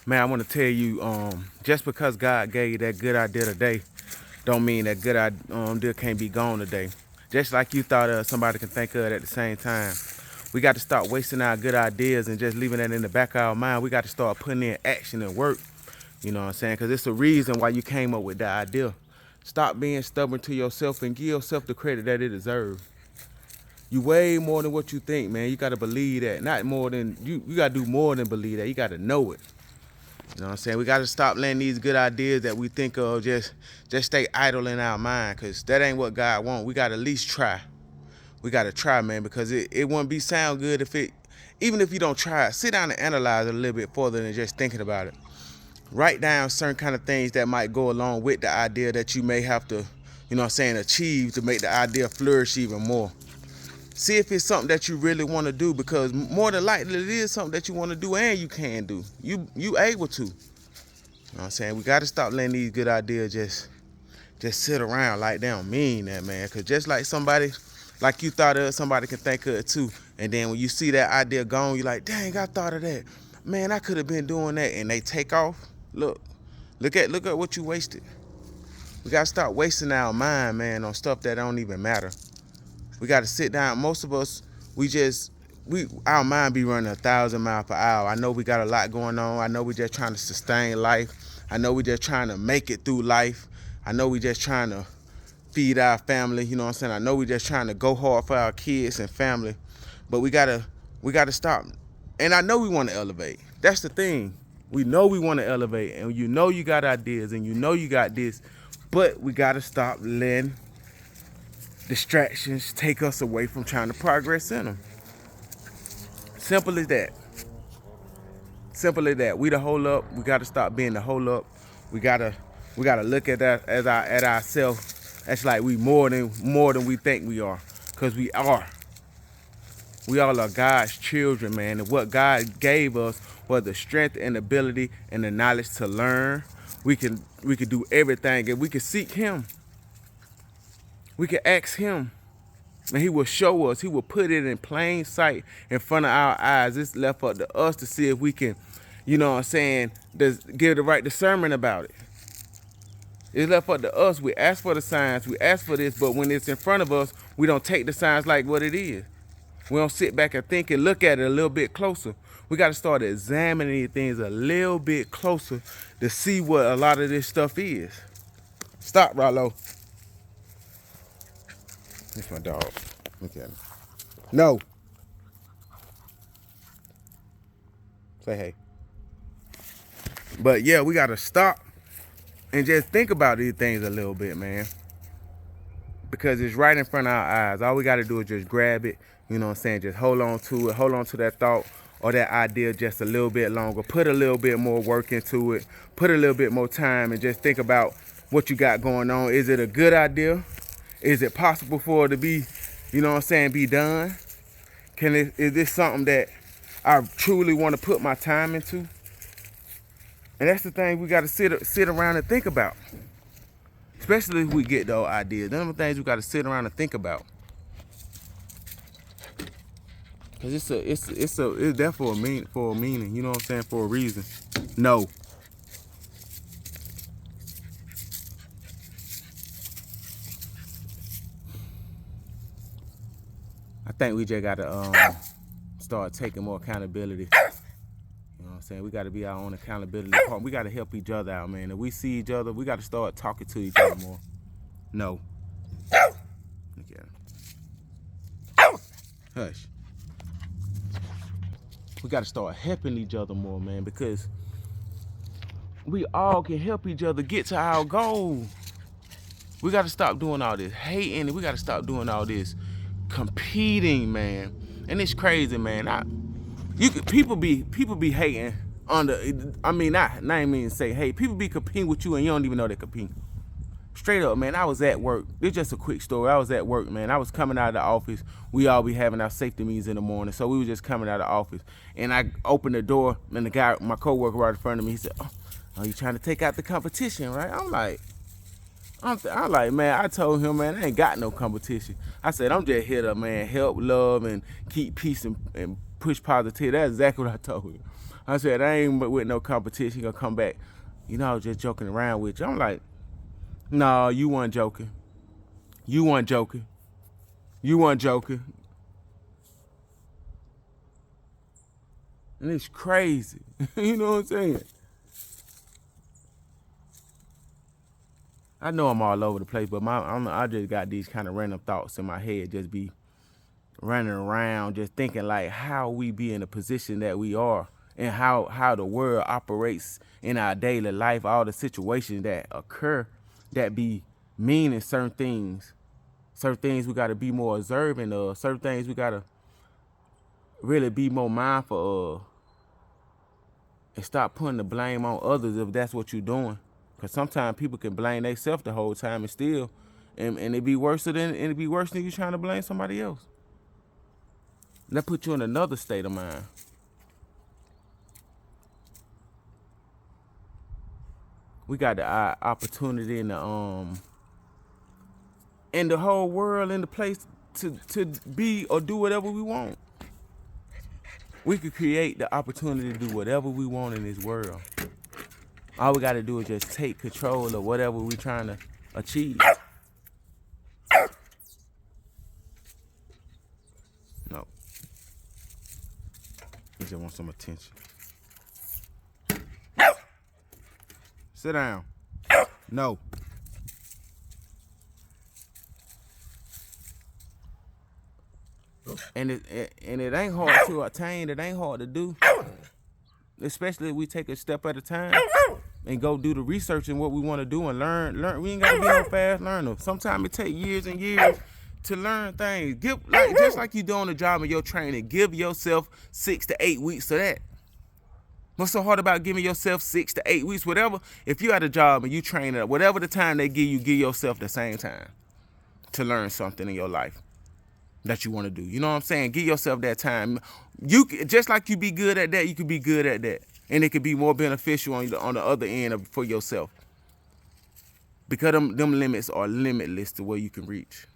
Man, I want to tell you, just because God gave you that good idea today, don't mean that good idea can't be gone today. Just like you thought somebody can think of it at the same time. We got to start wasting our good ideas and just leaving that in the back of our mind. We got to start putting in action and work. You know what I'm saying? Because it's the reason why you came up with the idea. Stop being stubborn to yourself and give yourself the credit that it deserves. You way more than what you think, man. You got to believe that. Not more than, you got to do more than believe that. You got to know it. You know what I'm saying? We got to stop letting these good ideas that we think of just stay idle in our mind, because that ain't what God wants. We got to at least try. We got to try, man, because it wouldn't be sound good even if you don't try it, sit down and analyze it a little bit further than just thinking about it. Write down certain kind of things that might go along with the idea that you may have to, you know what I'm saying, achieve to make the idea flourish even more. See if it's something that you really want to do, because more than likely it is something that you want to do and you can do. You able to. You know what I'm saying? We got to stop letting these good ideas just sit around like they don't mean that, man. Because just like somebody, like you thought of, somebody can think of it too. And then when you see that idea gone, you're like, dang, I thought of that. Man, I could have been doing that. And they take off. Look at what you wasted. We got to stop wasting our mind, man, on stuff that don't even matter. We got to sit down. Most of us, our mind be running 1,000 miles per hour. I know we got a lot going on. I know we just trying to sustain life. I know we just trying to make it through life. I know we just trying to feed our family. You know what I'm saying? I know we just trying to go hard for our kids and family. But we gotta stop. And I know we want to elevate. That's the thing. We know we want to elevate, and you know you got ideas, and you know you got this. But we gotta stop letting distractions take us away from trying to progress in them. Simple as that. Simple as that. We the hold up. We gotta stop being the hold up. We gotta look at that at ourselves. That's like we more than we think we are, cause we are. We all are God's children, man. And what God gave us was the strength and ability and the knowledge to learn. We can do everything, and we can seek Him. We can ask Him, and He will show us. He will put it in plain sight in front of our eyes. It's left up to us to see if we can, you know what I'm saying, give the right discernment about it. It's left up to us. We ask for the signs. We ask for this, but when it's in front of us, we don't take the signs like what it is. We don't sit back and think and look at it a little bit closer. We got to start examining things a little bit closer to see what a lot of this stuff is. Stop, Rollo. That's my dog. Look at him. No. Say hey. But yeah, we got to stop and just think about these things a little bit, man. Because it's right in front of our eyes. All we got to do is just grab it. You know what I'm saying? Just hold on to it. Hold on to that thought or that idea just a little bit longer. Put a little bit more work into it. Put a little bit more time and just think about what you got going on. Is it a good idea? Is it possible for it to be, you know what I'm saying, be done? Is this something that I truly want to put my time into? And that's the thing we got to sit around and think about. Especially if we get those ideas. Them are the things we got to sit around and think about. Cause it's there for a meaning, you know what I'm saying, for a reason. No. I think we just gotta start taking more accountability. You know what I'm saying? We gotta be our own accountability partner. We gotta help each other out, man. If we see each other, we gotta start talking to each other more. No. Look at him. Hush. We got to start helping each other more, man, because we all can help each other get to our goal. We got to stop doing all this hating. We got to stop doing all this competing, man. And it's crazy, man. People be hating I ain't mean to say hate. People be competing with you and you don't even know they're competing. Straight up, man, I was at work. It's just a quick story. I was at work, man. I was coming out of the office. We all be having our safety meetings in the morning. So we were just coming out of the office. And I opened the door, and the guy, my coworker right in front of me, he said, "Oh, you trying to take out the competition, right?" I'm like, man, I told him, man, I ain't got no competition. I said, I'm just here to, man, help, love, and keep peace and push positivity. That's exactly what I told him. I said, I ain't with no competition. He gonna come back. You know, I was just joking around with you. I'm like, no, you weren't joking. You weren't joking. You weren't joking. And it's crazy. You know what I'm saying? I know I'm all over the place, but I just got these kind of random thoughts in my head, just be running around, just thinking like how we be in the position that we are, and how the world operates in our daily life, all the situations that occur that be meaning certain things. Certain things we got to be more observant of. Certain things we got to really be more mindful of. And stop putting the blame on others if that's what you're doing. Because sometimes people can blame themselves the whole time and still, and it be worse than you trying to blame somebody else. That put you in another state of mind. We got the opportunity in the whole world, in the place to be or do whatever we want. We could create the opportunity to do whatever we want in this world. All we got to do is just take control of whatever we're trying to achieve. No. He just wants some attention. Sit down. No. And it ain't hard to attain. It ain't hard to do. Especially if we take a step at a time and go do the research and what we want to do and learn. We ain't gotta be no fast learner. Sometimes it take years and years to learn things. Just like you do on the job and your training, give yourself 6 to 8 weeks of that. What's so hard about giving yourself 6 to 8 weeks? Whatever. If you at a job and you train it, whatever the time they give you, give yourself the same time to learn something in your life that you want to do. You know what I'm saying? Give yourself that time. You just like you be good at that, you could be good at that, and it could be more beneficial on the other end for yourself. Because them limits are limitless to where you can reach.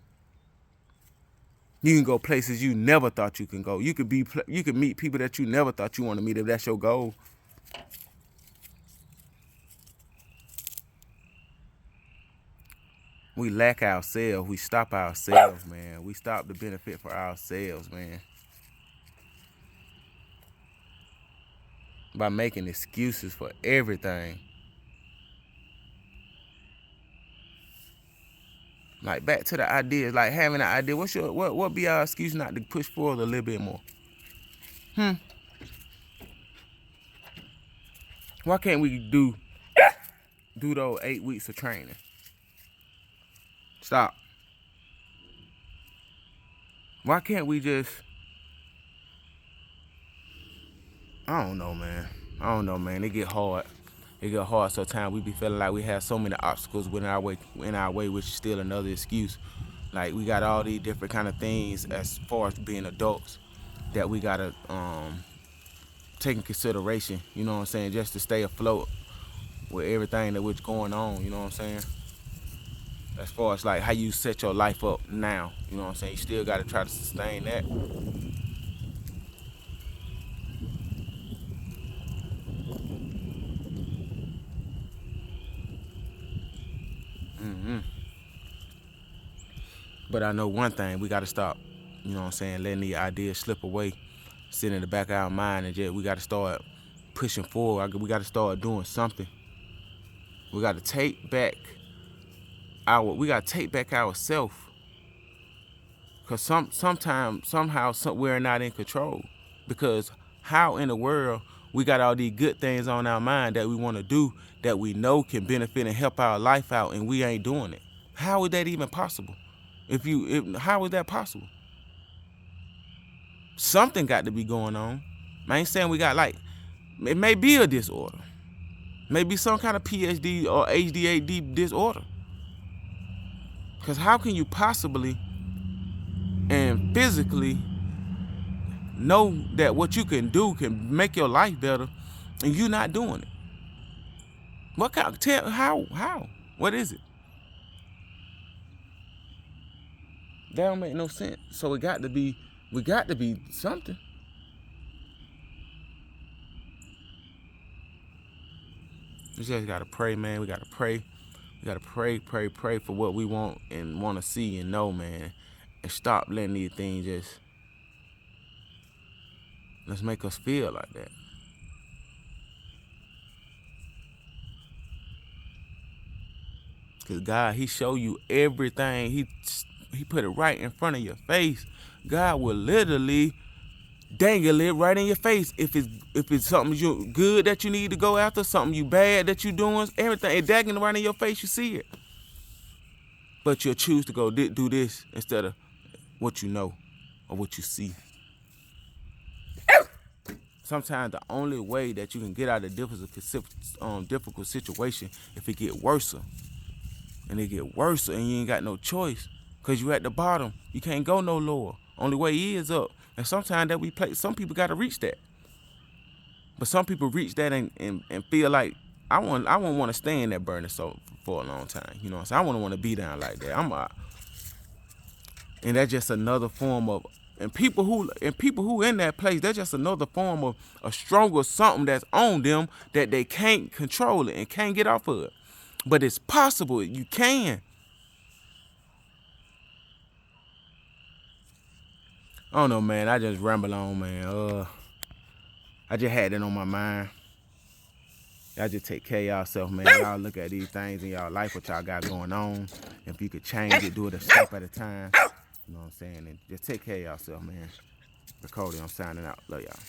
You can go places you never thought you can go. You could meet people that you never thought you want to meet if that's your goal. We lack ourselves. We stop ourselves, man. We stop the benefit for ourselves, man. By making excuses for everything. Like back to the ideas, like having an idea. What be our excuse not to push forward a little bit more? Why can't we do those 8 weeks of training? Stop. Why can't we just? I don't know, man. It get hard. Sometimes we be feeling like we have so many obstacles in our way, which is still another excuse. Like we got all these different kind of things as far as being adults that we gotta take in consideration. You know what I'm saying? Just to stay afloat with everything that's going on. You know what I'm saying? As far as like how you set your life up now. You know what I'm saying? You still gotta try to sustain that. But I know one thing, we got to stop, you know what I'm saying, letting the ideas slip away, sit in the back of our mind, and just we got to start pushing forward. We got to start doing something. We got to take back ourselves. Because sometimes, somehow, we're not in control. Because how in the world we got all these good things on our mind that we want to do that we know can benefit and help our life out, and we ain't doing it? How is that even possible? How is that possible? Something got to be going on. I ain't saying we got it may be a disorder. Maybe some kind of PhD or ADHD disorder. Because how can you possibly and physically know that what you can do can make your life better and you're not doing it? How? What is it? That don't make no sense. So we got to be something. We just gotta pray, man. We gotta pray. We gotta pray for what we want and want to see and know, man. And stop letting these things just let's make us feel like that. Cause God, He show you everything. He put it right in front of your face. God will literally dangle it right in your face. If it's something you good that you need to go after, something you bad that you doing, everything it dangling right in your face. You see it, but you'll choose to go do this instead of what you know or what you see. Sometimes the only way that you can get out of difficult situation if it get worse, and it get worse, and you ain't got no choice, cause you at the bottom. You can't go no lower. Only way is up. And sometimes that we play, some people gotta reach that. But some people reach that and feel like I won't want to stay in that burning so for a long time. You know what I'm saying? I wouldn't want to be down like that. And that's just another form of people who in that place, that's just another form of a stronger something that's on them that they can't control it and can't get off of it. But it's possible. You can. I don't know, man. I just ramble on, man. I just had that on my mind. Y'all just take care of yourself, man. Y'all look at these things in y'all life, what y'all got going on. If you could change it, do it a step at a time. You know what I'm saying? And just take care of yourself, man. Cody, I'm signing out. Love y'all.